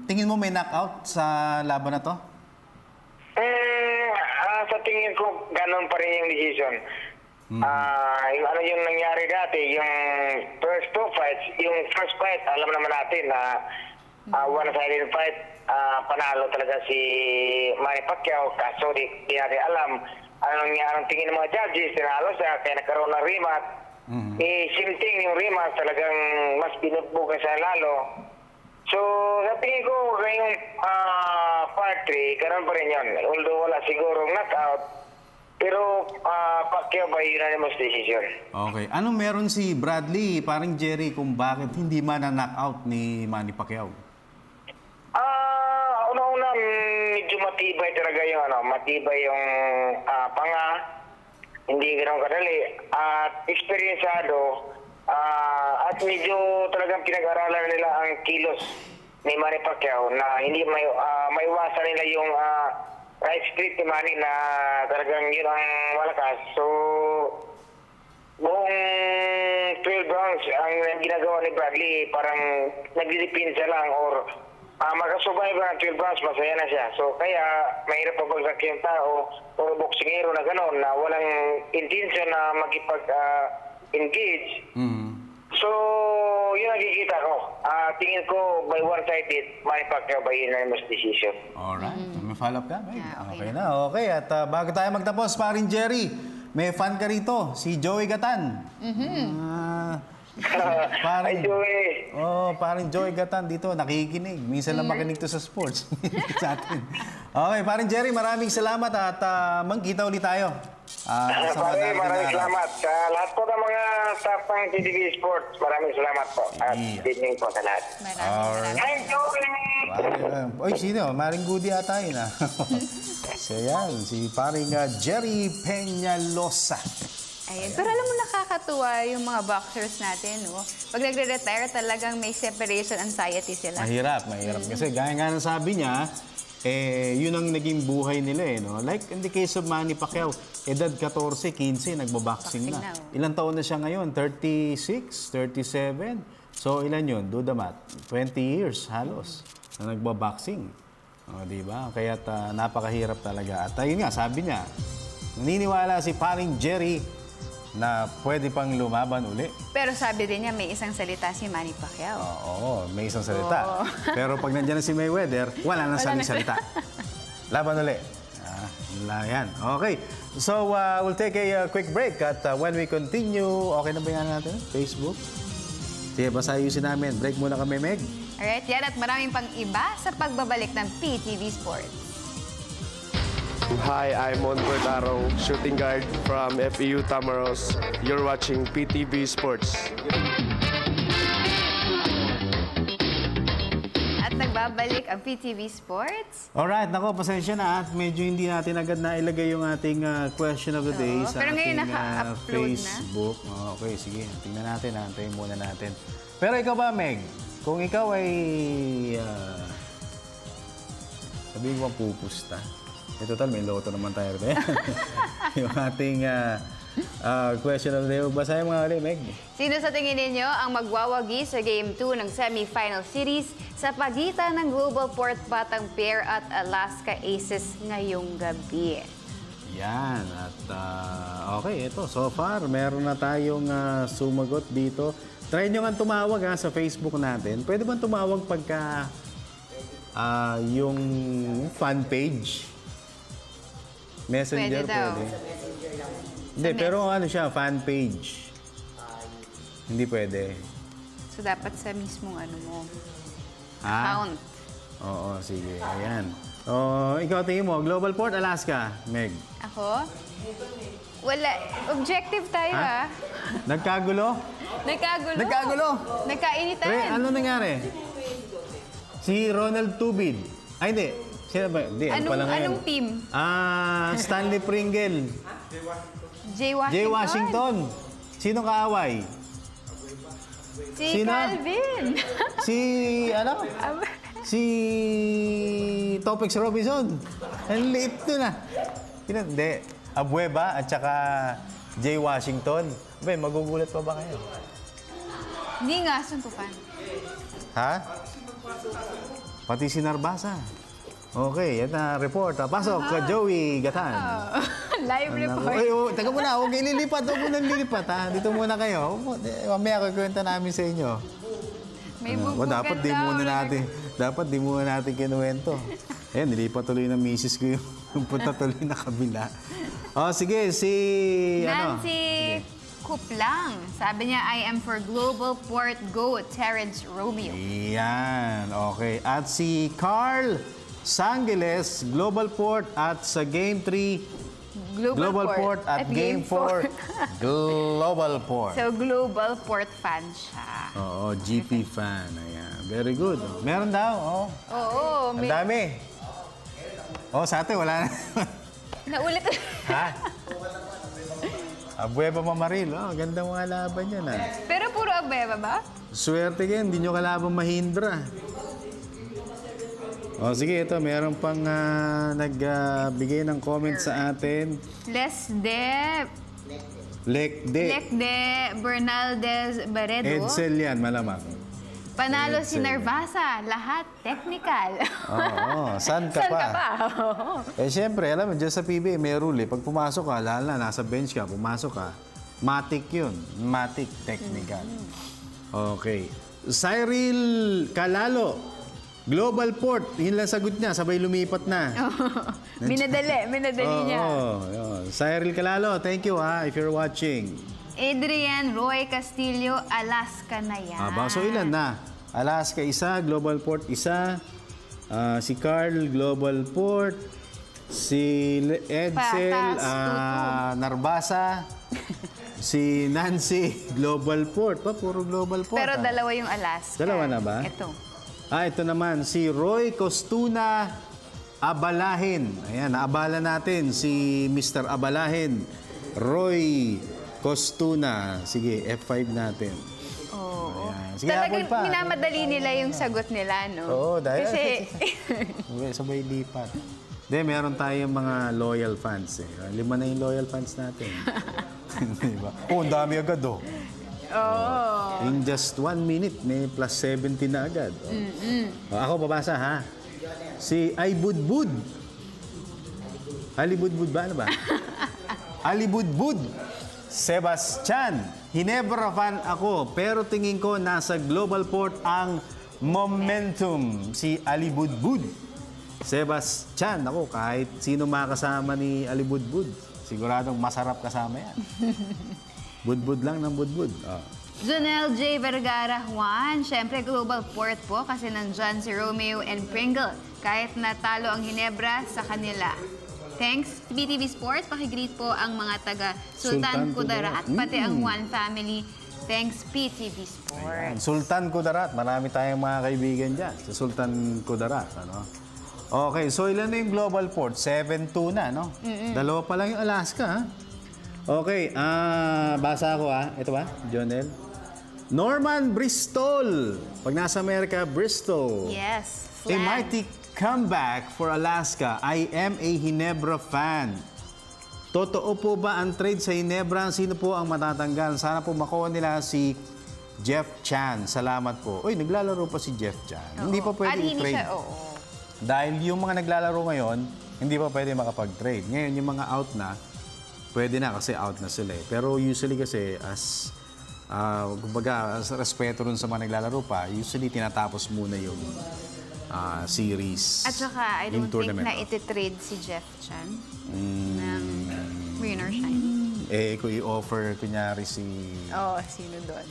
Tingin mo may knockout sa laban na to? Sa tingin ko, ganun pa rin yung decision. Yung nangyari dati, yung first two fights, yung first fight, alam naman natin na one-sided fight, panalo talaga si Manny Pacquiao, kaso di natin alam anong tingin ng mga judges, tinalo siya, kaya nagkaroon ng rematch. Same thing, yung rematch talagang mas binugbugan siya lalo. So, sa tingin ko, ngayong part 3, ganun pa rin yun. Although wala sigurong knockout, pero Pacquiao by unanimous decision. Okay. Anong meron si Bradley, parang Jerry, kung bakit hindi man na-knockout ni Manny Pacquiao? Una-una, medyo matibay talaga yung matibay yung panga. Hindi gano'ng kadali. At experiencado. At medyo talagang pinag-aralan nila ang kilos ni Manny Pacquiao na hindi maiwasan nila yung right split ni Manny na talagang yun ang malakas. So, buong 12 rounds ang ginagawa ni Bradley, parang nagdidipinsa lang or makasurvive ng 12 rounds, masaya na siya. So, kaya mahirap pabagsak yung tao o boksingero na gano'n na walang intention na makipag-engage. So, yun nakikita ko. Tingin ko, by one-sided, Manny Pacquiao by unanimous decision. Alright. May follow-up ka? Okay na. Okay. At bago tayo magtapos, parin Jerry, may fan ka rito, si Joey Gatan. Ay, Joey. Paring Joey Gatan dito, nakikinig. Minsan lang makinig to sa sports. Sa atin. Okay, paring Jerry, maraming salamat at magkita ulit tayo. Maraming salamat sa lahat po ng mga staff ng PTV Sports. Maraming salamat po. At evening po sa lahat. Ay, Joey! Oy, sino? Maring Goody ata yun. So yan, si paring Jerry Peñalosa. Ayun. Pero alam mo, nakakatuwa yung mga boxers natin, no? Pag nagre-retire, talagang may separation anxiety sila. Mahirap. Kasi gaya nga ng sabi niya, yun ang naging buhay nila, no? Like in the case of Manny Pacquiao, edad 14, 15, nagbaboxing na. Ilang taon na siya ngayon? 36, 37? So, ilan yun? Do the math. 20 years halos na nagbaboxing. Diba? Kaya napakahirap talaga. At ayun nga, sabi niya, naniniwala si paring Jerry na pwede pang lumaban uli. Pero sabi din niya, may isang salita si Manny Pacquiao. Oo, may isang salita. Pero pag nandiyan na si Mayweather, wala nang salita. Laban uli. Yan. Okay. So, we'll take a quick break. At when we continue, okay na ba yan natin? Facebook? Sige, basta ayusin namin. Break muna kami, Meg. Alright, yan. At maraming pang iba sa pagbabalik ng PTV Sports. Hi, I'm Mon Cordaro, shooting guard from FEU Tamaros. You're watching PTV Sports. At Nagbabalik ang PTV Sports. Alright, nako, pasensya na at medyo hindi natin agad na ilagay yung ating question of the day sa pero ngayon ating naka-upload Facebook. Okay, sige. Tingnan natin, antayin muna natin. Pero ikaw ba, Meg? Kung ikaw ay sabihin ko pupusta. Total, may loto naman tayo rin. Yung ating question of the day. Basahin mga ulit, Meg. Sino sa tingin ninyo ang magwawagi sa Game 2 ng semi-final series sa pagitan ng Global Port Batang Pier at Alaska Aces ngayong gabi? Yan. At okay, ito. So far, meron na tayong sumagot dito. Try nyo nga tumawag sa Facebook natin. Pwede ba tumawag pagka yung fan page? Messenger pwede. Hindi, pero ano siya, fan page. Hindi pwede. So, dapat sa mismong ano mo. Ha? Account. Oo, sige. Ayan. Ikaw tingin mo, Global Port, Alaska, Meg? Ako? Wala. Objective tayo, Nagkagulo? Nagkagulo. Nagkainitan. Pre, ano nangyari? Si Ronald Tubid. Ay, hindi. Sino ba? Hindi, Anong team? Stanley Pringle. Jay Washington. Sino kaaway? Si Calvin. Si Topex Robinson. Ang liit doon Hindi. Abueva at saka Jay Washington. Magugulat pa ba kayo? Hindi nga, suntukan. Ha? Pati si Narbasa. Okay, yan na report. Pasok ka, Joey Gatan. Live report. Taga muna, huwag ililipat. Huwag muna lilipat, Dito muna kayo. Mamaya kukwenta namin sa inyo. May bubugat Dapat di muna natin kinuwento. Ayan, nilipat tuloy ng misis ko yung punta tuloy na kabila. Sige, si... Nancy Kuplang. Sabi niya, I am for Global Port Go, Terrence Romeo. Yan, okay. At si Carl Sangeles, Global Port at sa Game 3, Global Port at Game 4, Global Port. So, Global Port fan siya. Oo, GP fan. Ayan. Very good. Meron daw, Oo. Ang dami. Sa atin, wala na. Naulit. Ha? Abueva Mamaril. Ganda mga laban yan, Pero puro Abueva ba? Swerte yan, hindi nyo kalaban Mahindra. Sige, ito, meron pang nagbigay ng comment sa atin. Lekde Bernaldez Barredo. Edsel yan, malamang. Panalo si Nervasa, lahat technical. Saan ka pa? Siyempre, alam mo, dyan sa PBA may rule. Pag pumasok ka, lalo na, nasa bench ka, pumasok ka, matic yun. Matic, technical. Okay. Cyril Calalo. Global Port, yun lang sagot niya, sabay lumipat na. Minadali niya. Cyril Calalo, thank you if you're watching. Adrian Roy Castillo, Alaska na yan. So ilan na? Alaska isa, Global Port isa, si Carl, Global Port, si Edsel, Narbasa, si Nancy, Global Port. Puro Global Port. Pero dalawa yung Alaska. Dalawa na ba? Ito naman, si Roy Costuna Abalahin. Ayan, naabala natin si Mr. Abalahin. Roy Costuna. Sige, F5 natin. Sige, talagang minamadali nila yung sagot nila, no? Dahil... Kasi... sabay lipat. Meron tayong mga loyal fans. 5 na yung loyal fans natin. Diba? Ang dami agad, In just 1 minute, may plus 70 na agad. Ako, babasa, Si Aybudbud. Alibudbud ba? Ano ba? Alibudbud. Sebastian. Hinebra fan ako, pero tingin ko nasa Global Port ang momentum. Si Alibudbud. Sebastian. Ako, kahit sino makasama ni Alibudbud, siguradong masarap kasama yan. Budbud lang ng budbud. Jonel J. Vergara Juan, syempre Global Port po kasi nandyan si Romeo and Pringle. Kahit natalo ang Hinebra sa kanila. Thanks, BTV Sports. Pakigreet po ang mga taga Sultan Kudarat, pati ang Juan family Thanks, PTV Sports. Sultan Kudarat. Marami tayong mga kaibigan dyan. Sa Sultan Kudarat. Ano? Okay, so ilan na yung global port? 7-2 na, no? Dalawa pa lang yung Alaska, ha? Okay, basa ako, ha? Ito ba, Jonel? Norman Bristol. Pag nasa Amerika, Bristol. Yes. A mighty comeback for Alaska. I am a Ginebra fan. Totoo po ba ang trade sa Ginebra? Sino po ang matatanggal? Sana po makuha nila si Jeff Chan. Salamat po. Uy, naglalaro pa si Jeff Chan. Hindi pa pwede i-trade. Dahil yung mga naglalaro ngayon, hindi pa pwede makapag-trade. Ngayon, yung mga out na, pwede na kasi out na sila. Pero usually kasi, as kumbaga, as respeto rin sa mga naglalaro pa, usually tinatapos muna yung series. At saka, I don't think na iti-trade si Jeff Chan ng Rain or Shine. Kung i-offer, kunyari si... Sino doon?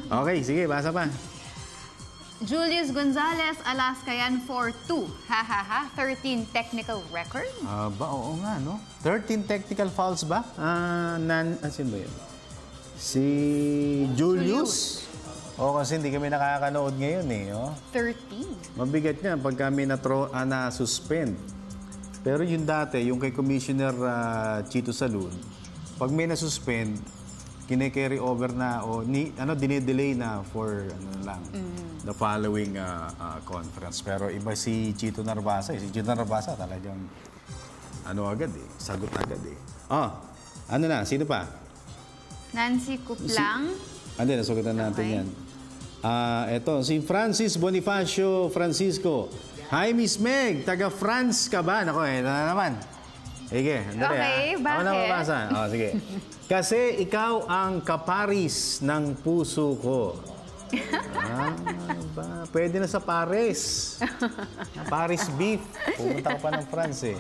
Okay, sige, basa pa. Julius Gonzalez, Alaska yan, 4-2. Ha. 13 technical record? Oo nga, no? 13 technical fouls ba? Sino ba yun? Si Julius? Kasi hindi kami nakakanood ngayon, eh. 13? Mabigat niya pag kami na-suspend. Pero yung dati, yung kay Commissioner Chito Salun, pag may na-suspend, kine-carry over na o dine-delay na for the following conference. Pero iba si Chito Narvasa. Si Chito Narvasa talagang agad eh. Sagot agad eh. Sino pa? Nancy Kuplang. Nasugutan natin yan. Ito, si Francis Bonifacio Francisco. Hi, Miss Meg. Taga-France ka ba? Nako, ito na naman. Sige, okay, bakit? Ako na mabasa. Sige. Kasi ikaw ang kaparis ng puso ko. Pwede na sa Paris. Paris beef. Pumunta ka pa ng France eh.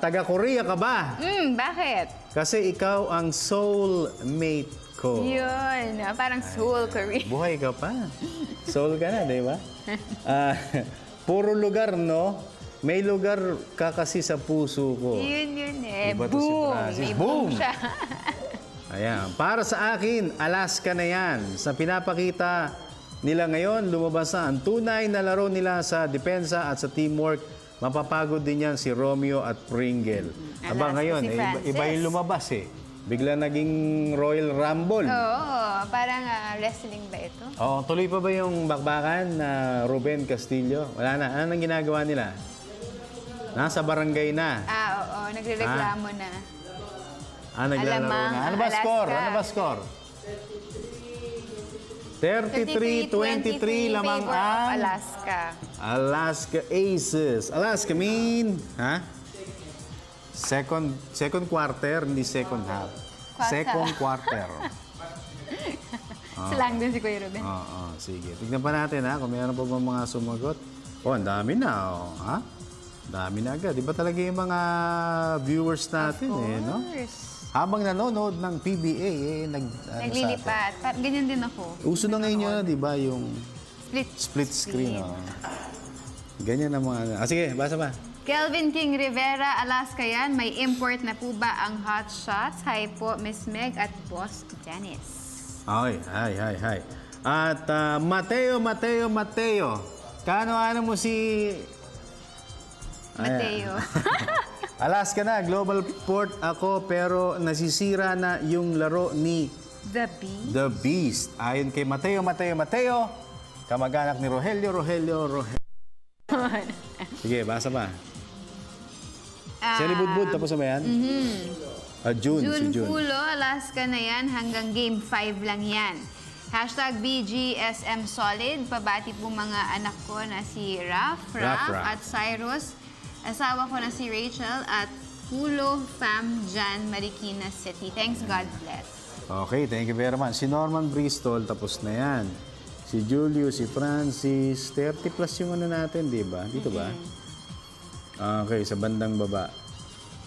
Taga-Korea ka ba? Bakit? Kasi ikaw ang soulmate ko. Yun. Parang soul Korea. Buhay ka pa. Soul ka na, di ba? Puro lugar, no? May lugar ka kasi sa puso ko. Yun eh. Diba Boom! Si May boom siya. Ayan. Para sa akin, Alaska na yan. Sa pinapakita nila ngayon, lumabas na ang tunay na laro nila sa depensa at sa teamwork. Mapapagod din yan si Romeo at Pringle. Aba ngayon, si iba yung lumabas eh. Bigla naging Royal Rumble. Parang wrestling ba ito? Tuloy pa ba yung bakbakan na Ruben Castillo? Wala na. Ano nang ginagawa nila? Nasa barangay na. Nagrereklamo na. Naglalaro na. Ano ba score? 33-23 lamang ang Alaska Aces. Alaska mean, Second quarter, hindi second half. Second quarter. Slang din si Kuya Ruben. Sige. Tignan pa natin kung mayroon pa ba mga sumagot. Ang dami na. Dami na agad. Iba talaga yung mga viewers natin no? Habang nanonood ng PBA, naglilipat. Ganyan din ako. Uso na ngayon yun, di ba? Yung split screen. Ganyan ang mga... sige, basa pa. Kelvin King Rivera, Alaska yan. May import na po ba ang hot shots? Hi po, Miss Meg at Boss Dennis. Hi. At Mateo. Kano mo si... Mateo. Alaska na, global port ako pero nasisira na yung laro ni The Beast. Ayon kay Mateo, kamag-anak ni Rogelio. Sige, basa pa. Si Budbud, tapos na ba yan? June. Pulo, Alaska na yan. Hanggang game 5 lang yan. #BGSM Solid. Pabati po mga anak ko na si Raf at Cyrus. Asawa ko na si Rachel at Pulo Fam Jan, Marikina City. Thanks, God bless. Okay, thank you very much. Si Norman Bristol, tapos na yan. Si Julius, si Francis, 30 plus yung natin, di ba? Dito ba? Okay, sa bandang baba.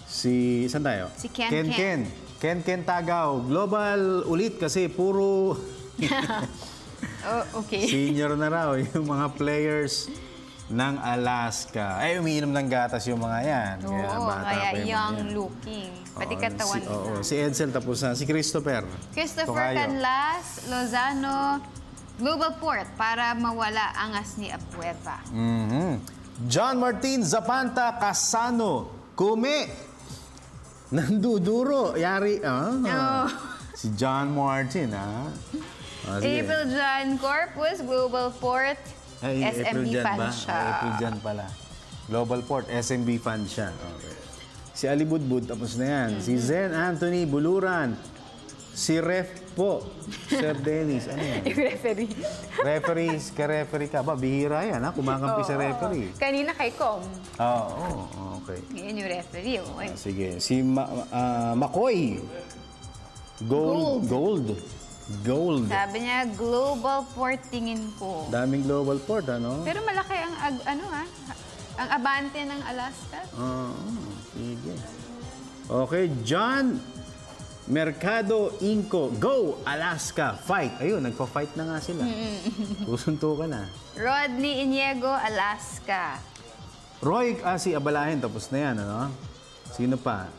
Saan tayo? Si Ken. Ken Tagaw. Global ulit kasi puro... okay. Senior na raw yung mga players ng Alaska. Ay, umiinom ng gatas yung mga yan. Oo, kaya pa yung young mga yan. looking. Pati katawan nila. Si Edsel tapos na. Si Christopher. Christopher Canlas, Lozano, Global Port para mawala angas ni Abueva. John Martin Zapanta Casano. Kume. Nanduduro. Yari. Si John Martin, April John Corpus, Global Port. SMB fan siya. April Jan pala. Global Port, SMB fan siya. Okay. Si Ali Budbud, tapos na yan. Si Zen Anthony Buluran. Si Ref po. Sir Dennis. Ano yan? Referee. Referee ka ba? Bihira yan, ha? Kumakampi sa referee. Kanina kay Com. Okay. Ngayon yung referee. Sige. Si Makoy. Gold. Sabi niya, Global Port tingin ko. Daming Global Port, ano? Pero malaki ang ang abante ng Alaska. Sige. Okay, John Mercado Inco. Go, Alaska, fight. Ayun, nagpa-fight na nga sila. Susuntukan na. Rodney Iniego, Alaska. Roy si Abalahin, tapos na yan, ano? Sino pa?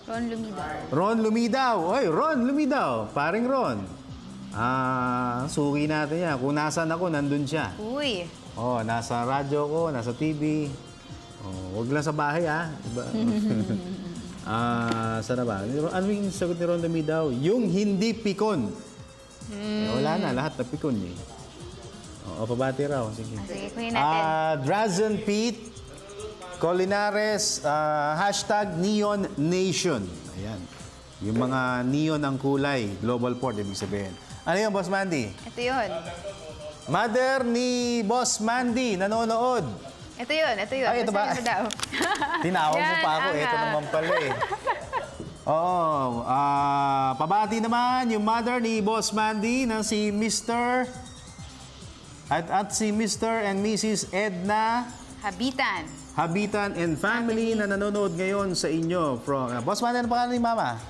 Ron Lumidaw. Oy, Ron Lumidaw. Paring Ron. Suki natin yan. Kung nasan ako, nandun siya. Uy. Nasa radyo ko, nasa TV. Huwag lang sa bahay, Diba? Saan na ba? Ano yung sagot ni Ron Lumidaw? Yung hindi pikon. Wala na, lahat na pikon eh. Pabati raw. Sige. Sige, kunin natin. Drazen Pete Colinares, hashtag Neon Nation. Ayan. Yung mga neon ng kulay, Global Port, ibig sabihin. Ano yun, Boss Mandy? Ito yun. Mother ni Boss Mandy, nanonood. Ito yun. Ay, ito ba? Tinawag mo pa ako. Ito naman pala eh. Pabati naman yung mother ni Boss Mandy na si Mr. At si Mr. and Mrs. Edna Habitan and family na nanonood ngayon sa inyo. From Boss Mandy, ano pangalan ni Mama?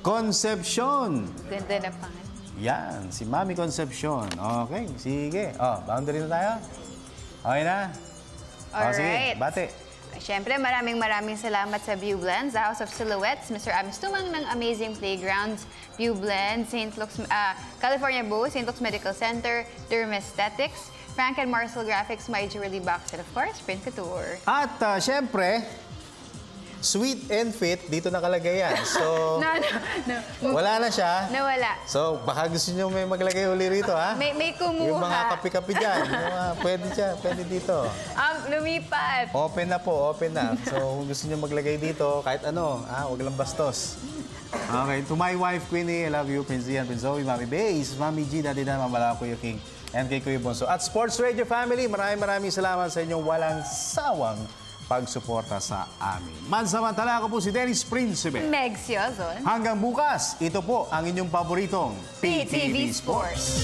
Concepcion. Ganda na pangalan. Yan, si Mami Concepcion. Okay, sige. Boundary na tayo? Okay na? Alright. Sige, bate. Siyempre, maraming salamat sa View Blends, The House of Silhouettes, Mr. Amis Tumang ng Amazing Playgrounds, View Blends, California Bow, St. Luke's Medical Center, Dermesthetics, Frank and Marcel Graphics, My Jewelry Box, and of course, Print Couture. At siyempre, Sweet and Fit, dito nakalagay yan. So, wala na siya. Nawala. So, baka gusto nyo may maglagay uli rito, ha? May kumuha. Yung mga kapi-kapi dyan. Pwede dito. Lumipat. Open na po, open na. So, kung gusto nyo maglagay dito, kahit ano, huwag lang bastos. Okay, to my wife, Queenie, I love you, Prince Ian, Prince Zoe, Mami Bays, Mami G, Daddy Dan, Mamala, Kuya King, and kay Kuya Bonso. At Sports Radio Family, maraming salamat sa inyong walang sawang pagsuporta sa amin. Mansamantala, ako po si Dennis Principe. Meg Siozon. Hanggang bukas, ito po ang inyong paboritong PTV Sports.